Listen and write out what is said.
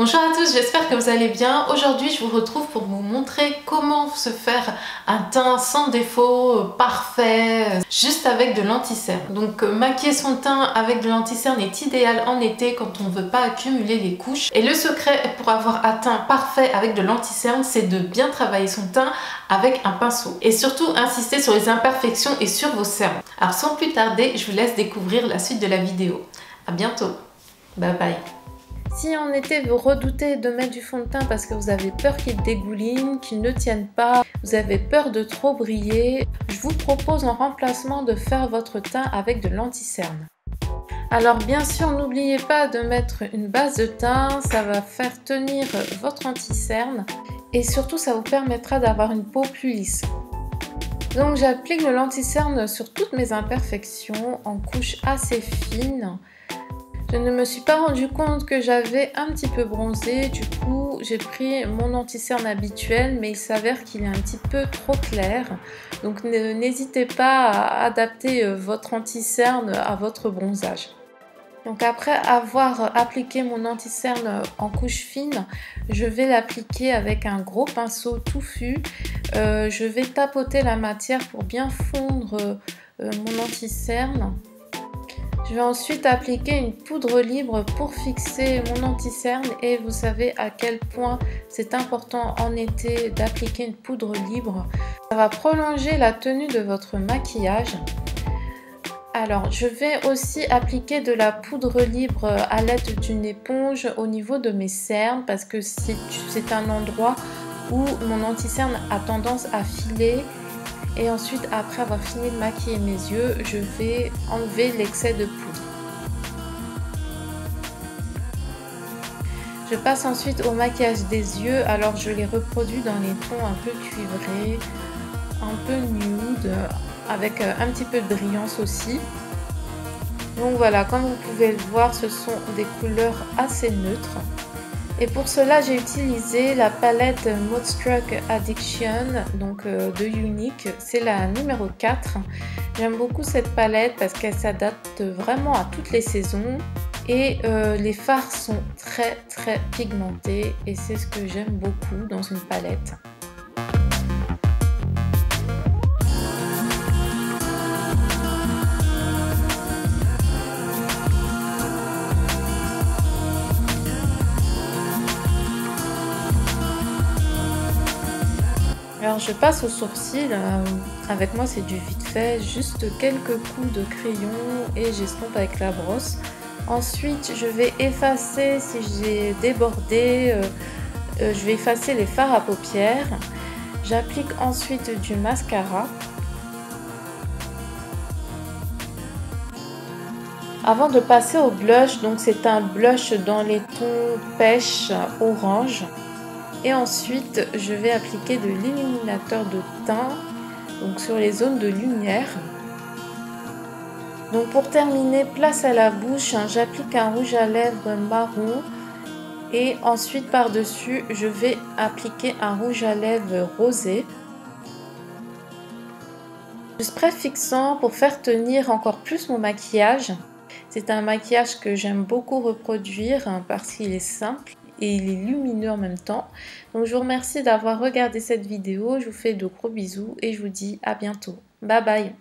Bonjour à tous, j'espère que vous allez bien. Aujourd'hui, je vous retrouve pour vous montrer comment se faire un teint sans défaut, parfait, juste avec de l'anti-cerne. Donc maquiller son teint avec de l'anti-cerne est idéal en été quand on ne veut pas accumuler les couches. Et le secret pour avoir un teint parfait avec de l'anti-cerne, c'est de bien travailler son teint avec un pinceau. Et surtout, insister sur les imperfections et sur vos cernes. Alors sans plus tarder, je vous laisse découvrir la suite de la vidéo. À bientôt. Bye bye. Si en été vous redoutez de mettre du fond de teint parce que vous avez peur qu'il dégouline, qu'il ne tienne pas, vous avez peur de trop briller, je vous propose en remplacement de faire votre teint avec de l'anti-cerne. Alors bien sûr, n'oubliez pas de mettre une base de teint, ça va faire tenir votre anti-cerne et surtout ça vous permettra d'avoir une peau plus lisse. Donc j'applique de l'anti-cerne sur toutes mes imperfections en couche assez fine. Je ne me suis pas rendu compte que j'avais un petit peu bronzé, du coup j'ai pris mon anti-cerne habituel, mais il s'avère qu'il est un petit peu trop clair. Donc n'hésitez pas à adapter votre anti-cerne à votre bronzage. Donc après avoir appliqué mon anti-cerne en couche fine, je vais l'appliquer avec un gros pinceau touffu. Je vais tapoter la matière pour bien fondre mon anti-cerne. Je vais ensuite appliquer une poudre libre pour fixer mon anti-cerne et vous savez à quel point c'est important en été d'appliquer une poudre libre. Ça va prolonger la tenue de votre maquillage. Alors je vais aussi appliquer de la poudre libre à l'aide d'une éponge au niveau de mes cernes parce que c'est un endroit où mon anti-cerne a tendance à filer. Et ensuite, après avoir fini de maquiller mes yeux, je vais enlever l'excès de poudre. Je passe ensuite au maquillage des yeux. Alors je les reproduis dans les tons un peu cuivrés, un peu nude, avec un petit peu de brillance aussi. Donc voilà, comme vous pouvez le voir, ce sont des couleurs assez neutres. Et pour cela, j'ai utilisé la palette Moodstruck Addiction donc de Younique. C'est la numéro 4. J'aime beaucoup cette palette parce qu'elle s'adapte vraiment à toutes les saisons. Et les fards sont très pigmentés et c'est ce que j'aime beaucoup dans une palette. Alors je passe aux sourcils, avec moi c'est du vite fait, juste quelques coups de crayon et j'estompe avec la brosse. Ensuite je vais effacer si j'ai débordé, je vais effacer les fards à paupières. J'applique ensuite du mascara. Avant de passer au blush, donc c'est un blush dans les tons pêche orange. Et ensuite, je vais appliquer de l'illuminateur de teint donc sur les zones de lumière. Donc pour terminer, place à la bouche, j'applique un rouge à lèvres marron et ensuite par-dessus, je vais appliquer un rouge à lèvres rosé. Spray fixant pour faire tenir encore plus mon maquillage. C'est un maquillage que j'aime beaucoup reproduire parce qu'il est simple et il est lumineux en même temps. Donc je vous remercie d'avoir regardé cette vidéo, je vous fais de gros bisous et je vous dis à bientôt. Bye bye.